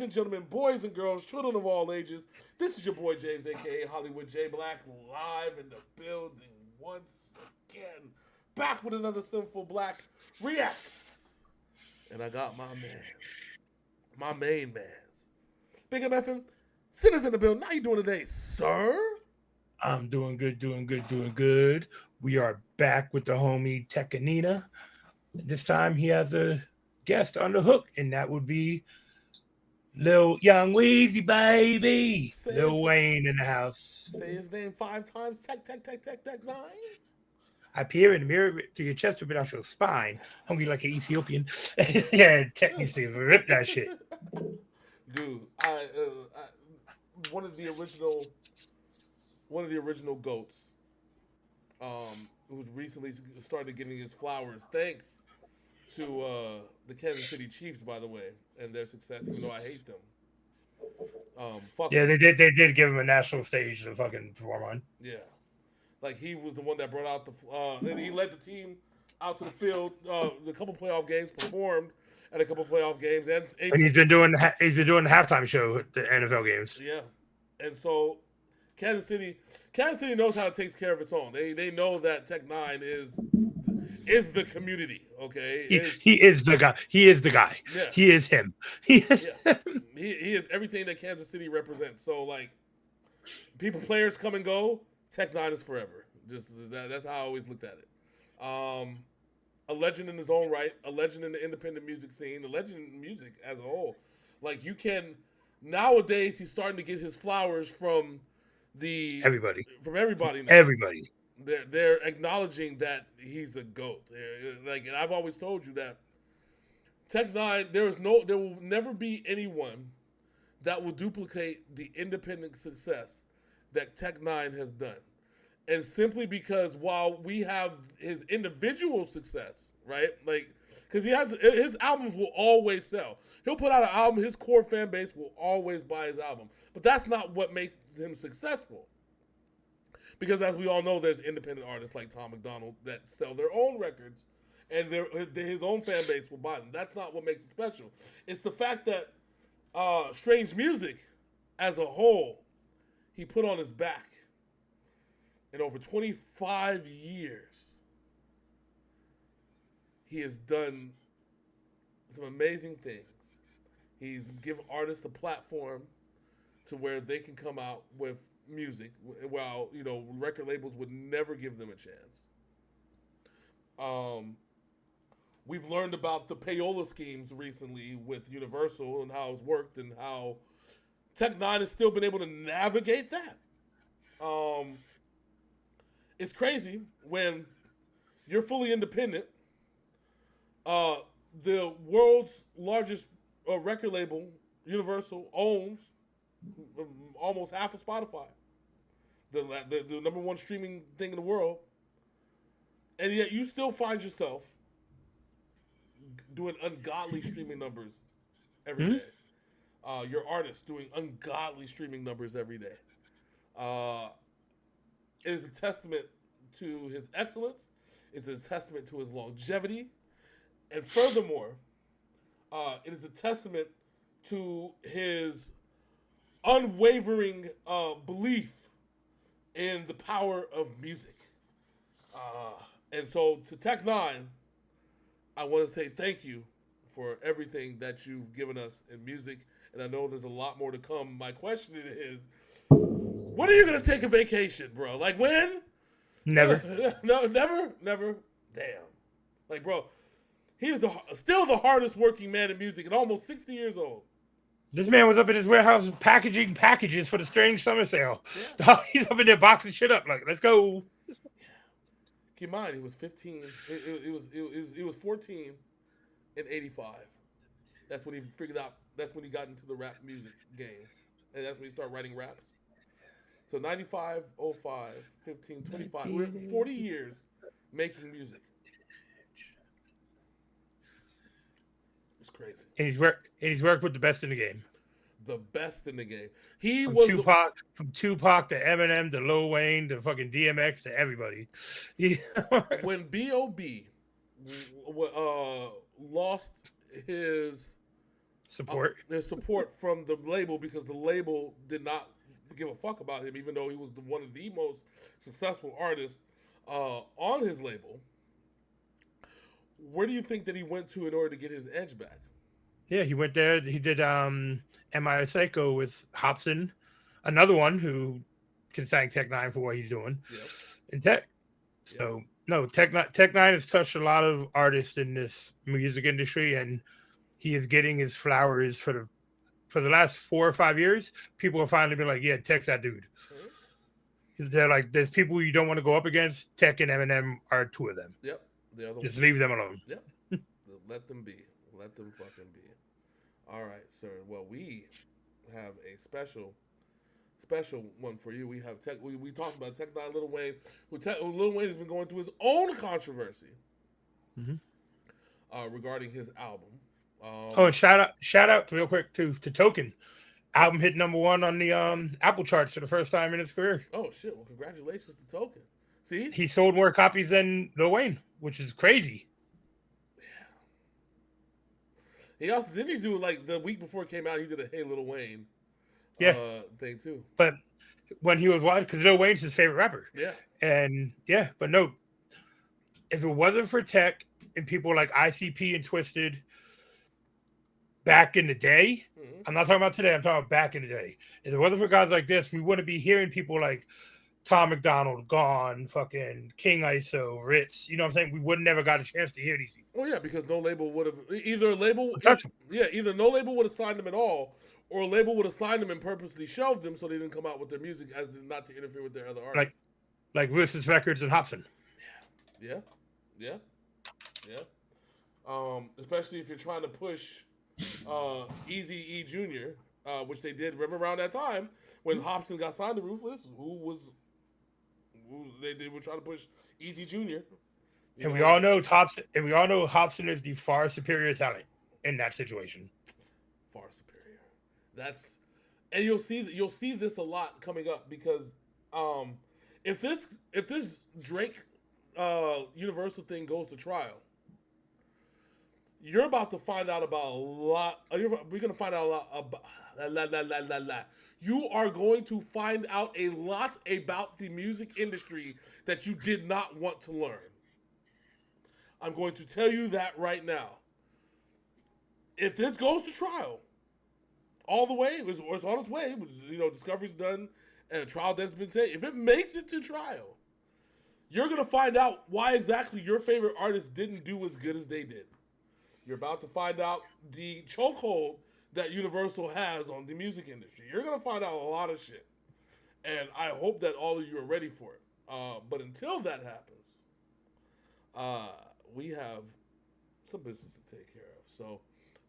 and gentlemen, boys and girls, children of all ages, this is your boy James, aka Hollywood J Blaq, live in the building once again. Back with another Synful Blaq Reacts. And I got my main mans. Big MFing, sinners in the building. How you doing today, sir? I'm doing good, doing good, doing good. We are back with the homie Tech and Nina. This time he has a guest on the hook, and that would be Lil Young Weezy, baby. Say his, Lil Wayne in the house. say his name 5 times. Tech 9. I peer in the mirror to your chest, rip it out your spine. Hungry like an Ethiopian. Yeah, Tech needs to rip that shit. Dude, one of the original goats, who's recently started getting his flowers, thanks to the Kansas City Chiefs, by the way, and their success. Even though I hate them, fuck Yeah, them. they did give him a national stage to fucking perform on. Yeah, like he was the one that brought out and he led the team out to the field. The couple playoff games, performed at a couple playoff games, And he's been doing the halftime show at the NFL games. yeah, and so Kansas City knows how to take care of its own. They know that Tech 9 is the community. Okay, He is the guy. He is the guy. Yeah. He is him. He is yeah, him. he is everything that Kansas City represents. So like, players come and go. Tech 9 is forever. That's how I always looked at it. A legend in his own right, a legend in the independent music scene, a legend in music as a whole. Like nowadays he's starting to get his flowers from Everybody. everybody now. Everybody. They're acknowledging that he's a goat. And I've always told you that Tech 9, there will never be anyone that will duplicate the independent success that Tech 9 has done. And simply because while we have his individual success, right? Like, because his albums will always sell. He'll put out an album, his core fan base will always buy his album. But that's not what makes him successful. Because as we all know, there's independent artists like Tom McDonald that sell their own records, and his own fan base will buy them. That's not what makes it special. It's the fact that Strange Music, as a whole, he put on his back. And over 25 years, he has done some amazing things. He's given artists a platform to where they can come out with music, while record labels would never give them a chance. We've learned about the payola schemes recently with Universal and how it's worked, and how Tech 9 has still been able to navigate that. It's crazy when you're fully independent. The world's largest record label, Universal, owns almost half of Spotify, the number one streaming thing in the world, and yet you still find yourself doing ungodly streaming numbers every day. Your artist doing ungodly streaming numbers every day. It is a testament to his excellence. It's a testament to his longevity. And furthermore, it is a testament to his unwavering belief in the power of music. And so to Tech 9, I want to say thank you for everything that you've given us in music. And I know there's a lot more to come. My question is, when are you going to take a vacation, bro? Like, when? Never. No, never. Damn. Like, bro, he is still the hardest working man in music and almost 60 years old. This man was up in his warehouse packaging packages for the Strange Summer Sale. Yeah. He's up in there boxing shit up. Like, let's go. Keep in mind, he was 15. It was 14 in 85. That's when he figured out. That's when he got into the rap music game, and that's when he started writing raps. So 95, 05, 15, 25. We're 40 years making music. It's crazy. And he's worked with the best in the game. The best in the game. From Tupac to Eminem to Lil Wayne to fucking DMX to everybody. When B.O.B. Lost his support. There's support from the label because the label did not give a fuck about him, even though he was one of the most successful artists on his label. Where do you think that he went to in order to get his edge back? Yeah, he went there. He did M.I. Psycho with Hobson, another one who can thank Tech9 for what he's doing in tech. So, no, Tech9 has touched a lot of artists in this music industry, and he is getting his flowers for the last 4 or 5 years. People have finally been like, yeah, Tech's that dude. They're like, there's people you don't want to go up against. Tech and Eminem are two of them. Yep. Just leave them alone. Yep. Let them be. Let them fucking be. All right, sir. Well, we have a special one for you. We have Tech. We talked about Tech9, Lil Wayne. Lil Wayne has been going through his own controversy regarding his album. And shout out real quick to Token. Album hit #1 on the Apple charts for the first time in his career. Oh shit! Well, congratulations to Token. See, he sold more copies than Lil Wayne, which is crazy. Yeah. He also didn't he do like the week before it came out. He did a Hey Lil Wayne thing too. But when he was watching, because Lil Wayne's his favorite rapper. Yeah. And but no, if it wasn't for Tech and people like ICP and Twisted back in the day, I'm not talking about today, I'm talking about back in the day. If it wasn't for guys like this, we wouldn't be hearing people like Tom McDonald, Gone, fucking King ISO, Ritz. You know what I'm saying? We would never got a chance to hear these people. Oh yeah, because no label would have either no label would have signed them at all, or a label would have signed them and purposely shelved them so they didn't come out with their music as not to interfere with their other artists. Like Lewis's Records and Hobson. Yeah. Especially if you're trying to push Eazy-E Jr., which they did. Remember around that time when Hobson got signed to Ruthless, they were trying to push Eazy Jr. And we all know Hobson is the far superior talent in that situation. Far superior. And you'll see this a lot coming up because if this Drake Universal thing goes to trial, you're about to find out about a lot. We're going to find out a lot about. You are going to find out a lot about the music industry that you did not want to learn. I'm going to tell you that right now. If this goes to trial, all the way, it's on its way. Discovery's done and a trial that's been said. If it makes it to trial, you're going to find out why exactly your favorite artist didn't do as good as they did. You're about to find out the chokehold that Universal has on the music industry. You're going to find out a lot of shit. And I hope that all of you are ready for it. But until that happens, we have some business to take care of. So,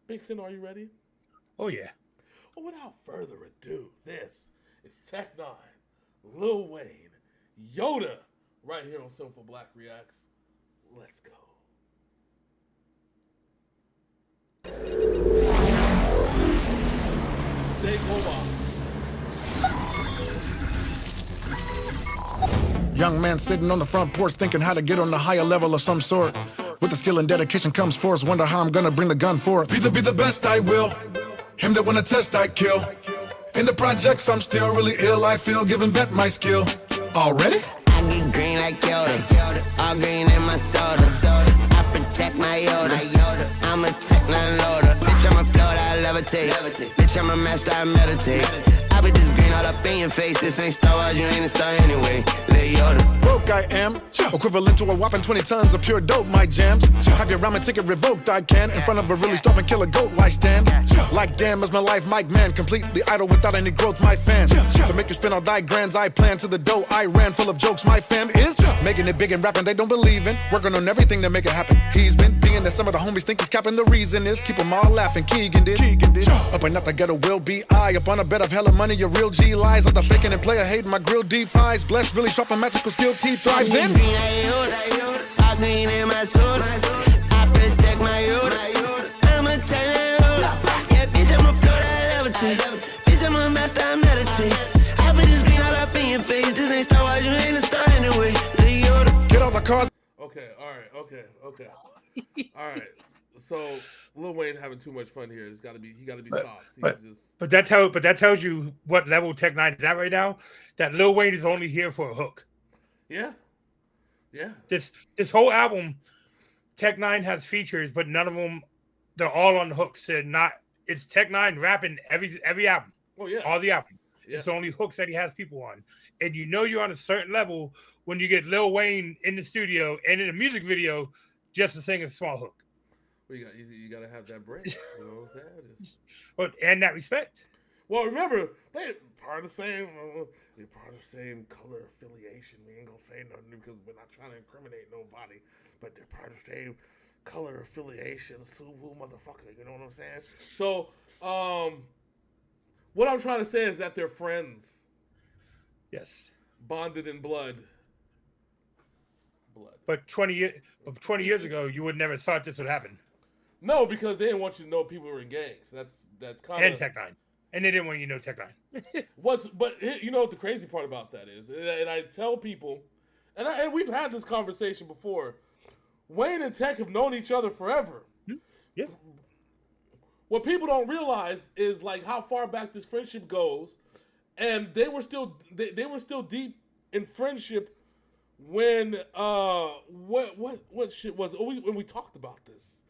Big Sin, are you ready? Oh, yeah. Well, without further ado, this is Tech9, Lil Wayne, YODA, right here on Synful Blaq Reacts. Let's go. Young man sitting on the front porch thinking how to get on the higher level of some sort. With the skill and dedication comes force. Wonder how I'm gonna bring the gun forth. Be the best I will. Him that wanna test I kill. In the projects I'm still really ill. I feel giving vent my skill. Already? I get green like YODA. All green in my soda. I protect my YODA. I'm a Tech9 loader. Bitch, I'm a float, I levitate. Bitch, I'm a master, I meditate. I be this green all up in your face. This ain't Star Wars, you ain't a star anyway. Lil YODA. Broke I am. Equivalent to a whopping 20 tons of pure dope, my jams. Have your ramen ticket revoked, I can. In front of a really stopping killer goat, why stand? Like damn is my life, Mike man. Completely idle without any growth, my fans. To make you spin all diagrams, I plan to the dough. I ran full of jokes, my fam is making it big and rapping they don't believe in. Working on everything to make it happen. He's been being that some of the homies think he's capping. The reason is keep them all laughing. Keegan did. Up and up the ghetto will be I. Up on a bed of hella money, your real G lies. I'm the faking and player hating, my grill defies. Blessed, really sharp and magical skill, T thrives in. All green in my soda. I protect my YODA. I'm a Tech9 loader. Yeah, bitch, I'm a float, I levitate. Bitch, I'm a master, I meditate. I put this green all up in your face. This ain't Star Wars, you ain't a star anyway. Lil YODA. Get all the cars. Okay, all right, okay. All right. So Lil Wayne having too much fun here. He got to be stopped. But that tells you what level Tech9 is at right now. That Lil Wayne is only here for a hook. Yeah. This whole album, Tech9 has features, but none of them. They're all on hooks. It's Tech9 rapping every album. Oh yeah. All the album. Yeah. It's only hooks that he has people on. And you know you're on a certain level when you get Lil Wayne in the studio and in a music video just to sing a small hook. Well, you got to have that break. You know what I'm saying? And that respect. Well, remember, they're part of the same color affiliation. We ain't going to say nothing because we're not trying to incriminate nobody. But they're part of the same color affiliation. Synful motherfucker. You know what I'm saying? So, what I'm trying to say is that they're friends. Yes. Bonded in blood. But 20 years ago, you would never thought this would happen. No, because they didn't want you to know people were in gangs. That's kind of... And Tech9. And they didn't want you to know Tech9. But you know what the crazy part about that is? And I tell people, and we've had this conversation before, Wayne and Tech have known each other forever. Yeah. What people don't realize is like how far back this friendship goes, and they were still deep in friendship when what shit was when we talked about this,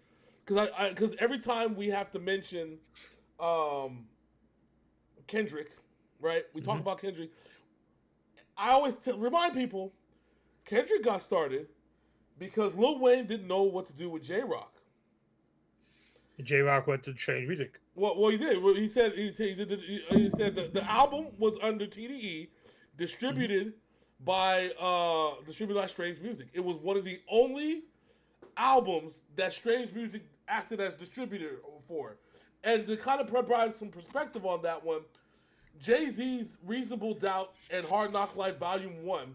because every time we have to mention Kendrick, right? We talk about Kendrick. I always remind people Kendrick got started because Lil Wayne didn't know what to do with J-Rock. J-Rock went to change music. Well, he did. He said the album was under TDE, distributed by Strange Music. It was one of the only albums that Strange Music acted as distributor for. And to kind of provide some perspective on that one, Jay-Z's Reasonable Doubt and Hard Knock Life Volume 1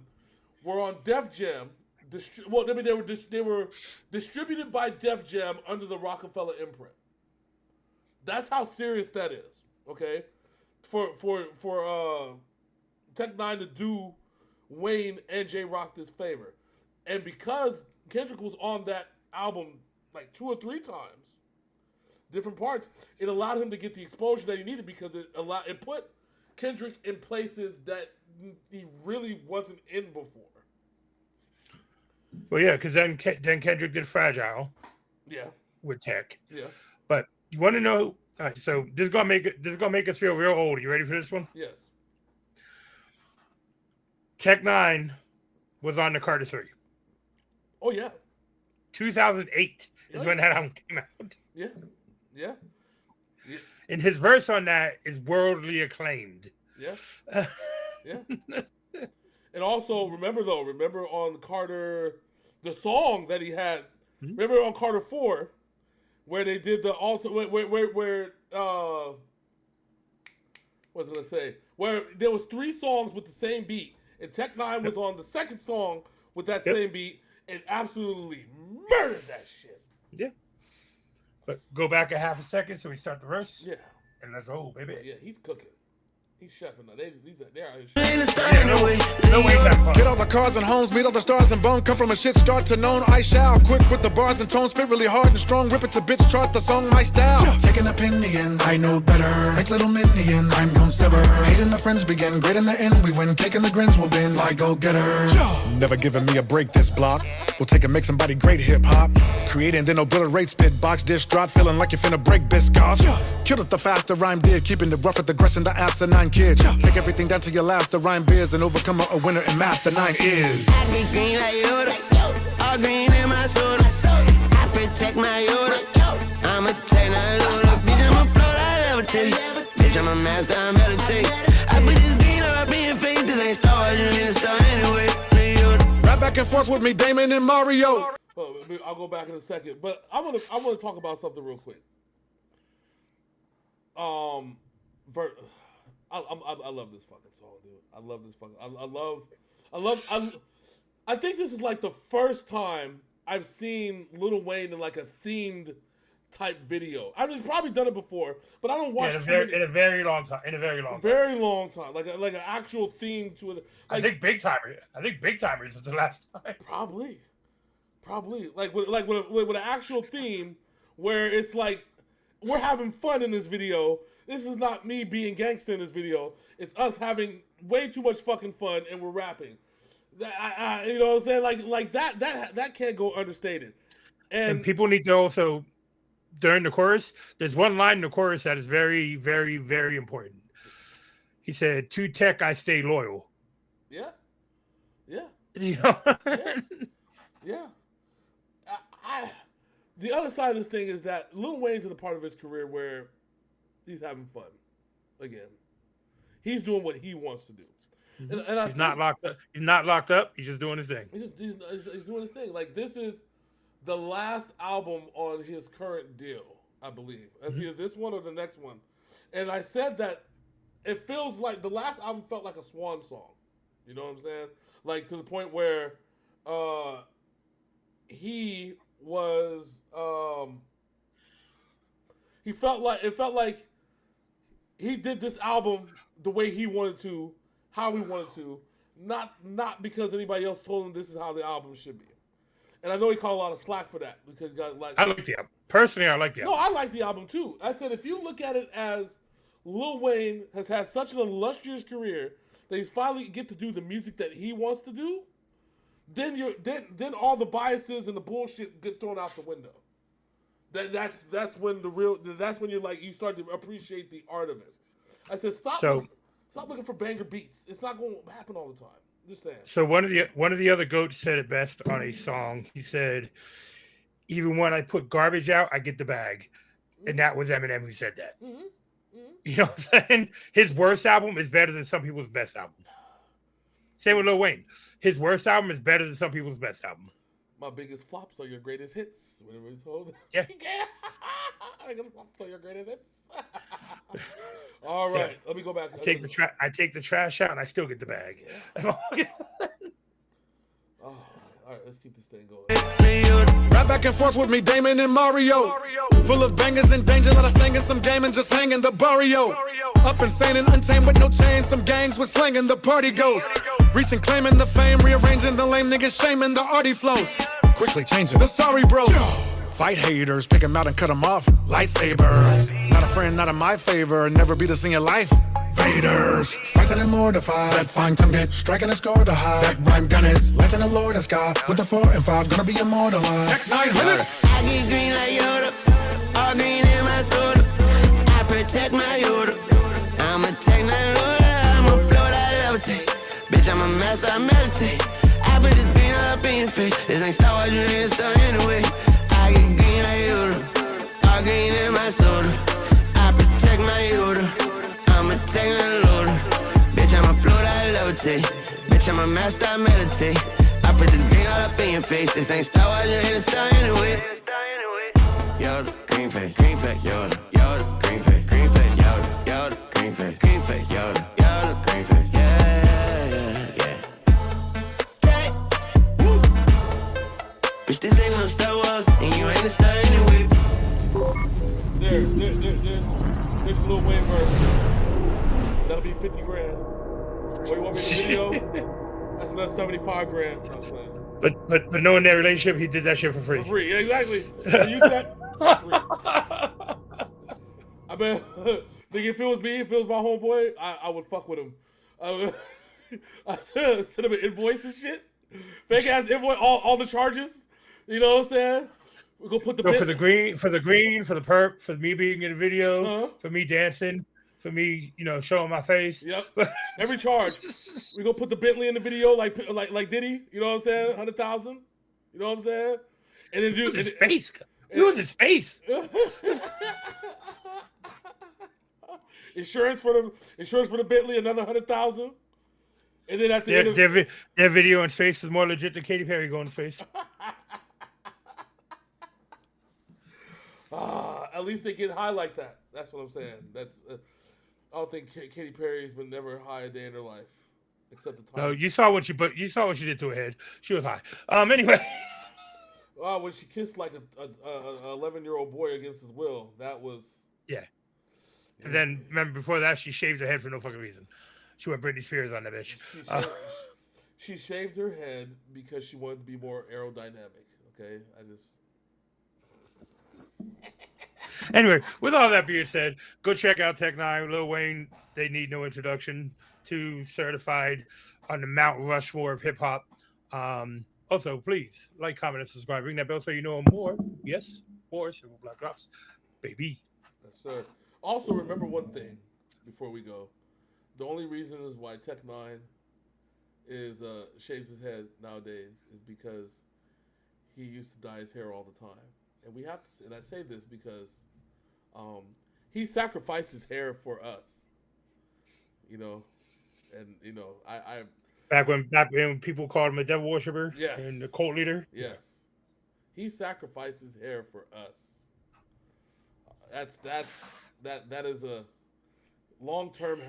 were on Def Jam. They were distributed by Def Jam under the Rockefeller imprint. That's how serious that is. Okay, for Tech9 to do Wayne and J-Rock this favor, and because Kendrick was on that album like 2 or 3 times, different parts, it allowed him to get the exposure that he needed because it put Kendrick in places that he really wasn't in before. Well, yeah, because then Kendrick did Fragile. Yeah. With Tech. Yeah. But you want to know? All right, so this is gonna make us feel real old. You ready for this one? Yes. Tech9 was on the Carter 3. Oh yeah. 2008 is when that album came out. Yeah. And his verse on that is worldly acclaimed. Yeah. Yeah. And also remember on Carter, the song that he had. Remember on Carter 4, where they did the where what was I gonna say? Where there was 3 songs with the same beat, and Tech9 was on the second song with that same beat, and absolutely murdered that shit. Yeah. But go back a half a second so we start the verse. Yeah. And let's roll, baby. Yeah, he's cooking. He's chefing. They're Get all the cars and homes, meet all the stars and bone. Come from a shit start to known. I shall quick with the bars and tones, spit really hard and strong. Rip it to bitch, chart the song, my style. Take an opinion, I know better. Make little minion, I'm gon' sever. Hating the friends begin, great in the end. We win, cake and the grins will win. Like go get her. Never giving me a break this block. We'll take and make somebody great hip hop. Create and then obliterate, spit box, distraught, feeling like you finna break biscuits. Killed it the faster rhyme did, keeping it rough at the grass and the asinine kid. Take everything down to your last, the rhyme beers, and overcome a winner and master 9 is. I get green like YODA, all green in my soda. I protect my YODA, I'm a N9ne loader. Bitch, I'm a float, I levitate. Bitch, I'm a master, I meditate. I put this green all up in your face, this ain't stars, you need to start anyway. Right back and forth with me, Damon and Mario. Well, I'll go back in a second, but I want to talk about something real quick. I love this fucking song, dude. I love this fucking. I think this is like the first time I've seen Lil Wayne in like a themed type video. I've probably done it before, but I don't watch in a very long time. Very long time, like an actual theme to it. Like, I think Big Timers was the last time. Probably, like with an actual theme where it's like we're having fun in this video. This is not me being gangster in this video. It's us having way too much fucking fun, and we're rapping. You know what I'm saying? Like that can't go understated. And people need to also, during the chorus, there's one line in the chorus that is very, very, very important. He said, "To tech, I stay loyal." Yeah. Yeah. You know? Yeah. The other side of this thing is that Lil Wayne's in a part of his career where he's having fun. Again, he's doing what he wants to do, and he's not locked up. He's not locked up. He's just doing his thing. He's doing his thing. Like, this is the last album on his current deal, I believe. It's either this one or the next one. And I said that it feels like the last album felt like a swan song. You know what I'm saying? Like, to the point where he was it felt like he did this album the way he wanted to, how he wanted to, not because anybody else told him this is how the album should be. And I know he caught a lot of slack for that because he got like. I like the album. Personally, I like the album. No, I like the album too. I said if you look at it as Lil Wayne has had such an illustrious career that he's finally get to do the music that he wants to do, then all the biases and the bullshit get thrown out the window. That's when you're like, you start to appreciate the art of it. I said stop looking for banger beats. It's not going to happen all the time. Just saying. So one of the other goats said it best on a song. He said, "Even when I put garbage out, I get the bag," and that was Eminem who said that. Mm-hmm. Mm-hmm. You know what I'm saying? His worst album is better than some people's best album. Same with Lil Wayne. His worst album is better than some people's best album. My biggest flops are your greatest hits. Whatever it's told. Yeah. My biggest flops are your greatest hits. All right, let me go back. I take the trash out, and I still get the bag. Yeah. All right, let's keep this thing going. Right back and forth with me, Damon and Mario. Full of bangers and danger, let us sing in some game and just hang in the barrio. Up insane and untamed with no chains, some gangs with slanging, the party goes. Reaching, claiming the fame, rearranging the lame niggas, shaming the arty flows. Quickly changing the sorry bros. Fight haters, pick them out and cut them off. Lightsaber. Not a friend, not in my favor. Never be the in your life. Raiders. Fighting and mortified. That fine time get striking and score the high. That rhyme gun is lighting the Lord and sky. With the 4 and 5, gonna be immortalized. N9ne. I get green like YODA. All green in my soda. I protect my YODA. I'm a N9ne loader. I'm a float, I levitate. Bitch, I'm a master, I meditate. I put this green all up in your face. This ain't Star Wars, you ain't a star anyway. I get green like YODA. All green in my soda. I protect my YODA. I'm a N9ne loader. Bitch, I'm a float, I levitate. Bitch, I'm a master, I meditate. I put this green all up in your face. This ain't Star Wars, you ain't a star anyway. YODA, green face, YODA, YODA, green face, YODA, YODA, green face, YODA, YODA, green face, yeah. Hey, woo. Bitch, this ain't no Star Wars, and you ain't a star anyway. There's Lil Wayne version. That'll be 50 grand. What, you want me to video? That's another 75 grand. I was playing. But knowing their relationship, he did that shit for free. For free, yeah, exactly. So you that for free. I bet, if it was me, if it was my homeboy, I would fuck with him. I send him an invoice and shit. Fake ass invoice, all the charges. You know what I'm saying? We're gonna put the for the green, for the perp, for me being in the video, for me dancing, for me, showing my face. Yep. Every charge. We're gonna put the Bentley in the video like Diddy, you know what I'm saying? 100,000. You know what I'm saying? And then you was in space. You was in space. Insurance for the Bentley, another 100,000. And then at the end of their video in space is more legit than Katy Perry going to space. At least they get high like that. That's what I'm saying. That's I don't think Katy Perry's been never high a day in her life, except the time. No, you saw what she did to her head. She was high. Anyway. When she kissed like a 11-year-old boy against his will, that was. Yeah. And then remember before that, she shaved her head for no fucking reason. She went Britney Spears on that bitch. She shaved her head because she wanted to be more aerodynamic. Okay, I just. Anyway, with all that being said, go check out Tech9, Lil Wayne. They need no introduction. 2 certified on the Mount Rushmore of hip hop. Also, please like, comment, and subscribe. Ring that bell so you know more. Yes, more Synful Blaq drops, baby. Yes, sir. Also, remember one thing before we go. The only reason is why Tech9 is shaves his head nowadays is because he used to dye his hair all the time, and we have to. And I say this because he sacrificed his hair for us. You know, and you know, I Back when people called him a devil worshiper, yes, and the cult leader. Yes, he sacrificed his hair for us. That is a long-term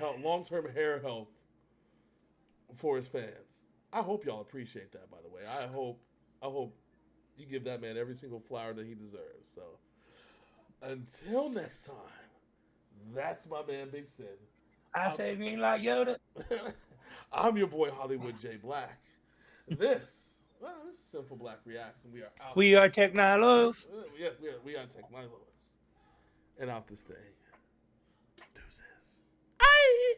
hair health for his fans. I hope y'all appreciate that. By the way, I hope you give that man every single flower that he deserves. So until next time, that's my man Big Sin. I say green like Yoda. I'm your boy Hollywood J Blaq. This is Synful Blaq Reacts, and we are out. We are Tech9 Lows. Yes, we are Tech9 Lows. And out this thing. Deuces. Aye.